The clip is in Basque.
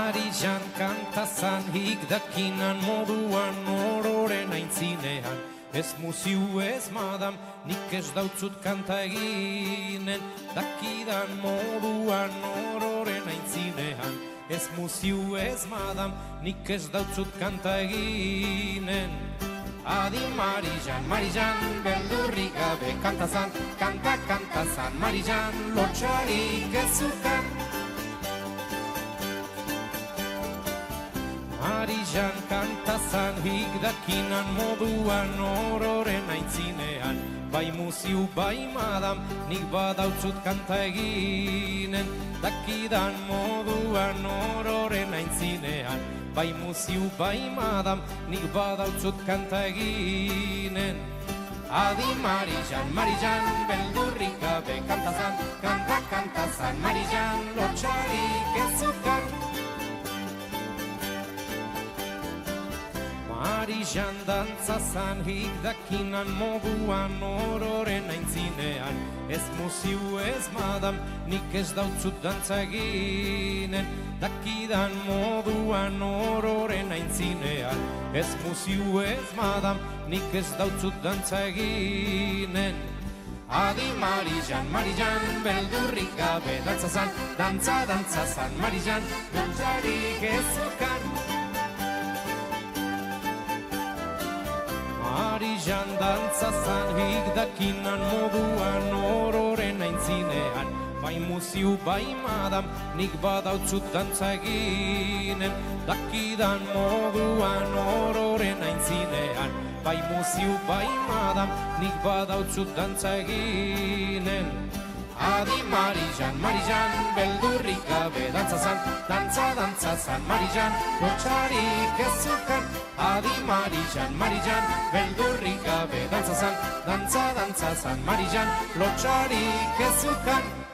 Marijan kantazan hik dakinan moduan ororen aintzinean. Ez muziu ez madam, nik ez dautzut kanta eginen, dakidan moduan ororen aintzinean. Ez muziu ez madam, nik ez dautzut kanta eginen. Adi Marijan, Marijan, beldurrik gabe kantazan, kantazan, Marijan, lotxarik ezukan. Marijan kantazan hik dakinan moduan ororen aintzinean. Bai muziu, bai madam, nik badautzut kanta eginen, dakidan moduan ororen aintzinean. Bai muziu, bai madam, nik badautzut kanta eginen. Adi Marijan, Marijan, beldurrik gabe kantazan, kantazan, Marijan, lotxarik ezukan. Marijan dantzazan hik dakinan moduan ororen aintzinean. Ez muziu ez madam, nik ez dautzut dantza eginen, dakidan moduan ororen aintzinean. Ez muziu ez madam, nik ez dautzut dantza eginen. Adi Marijan, Marijan, beldurrik gabe dantzazan, dantzazan, Marijan, lotxarik ezukan. Marijan dantzazan hik dakinan moduan ororen aintzinean. Bai muziu, bai madam, nik badautzut dantza eginen, dakidan moduan ororen aintzinean. Bai muziu, bai madam, nik badautzut dantza eginen. Adi Marijan, Marijan, beldurrik gabe dantzazan, dantzazan, Marijan, lotxarik ezukan. Adi Marijan, Marijan, beldurrik gabe dantzazan, dantzazan, Marijan, lotxarik ezukan.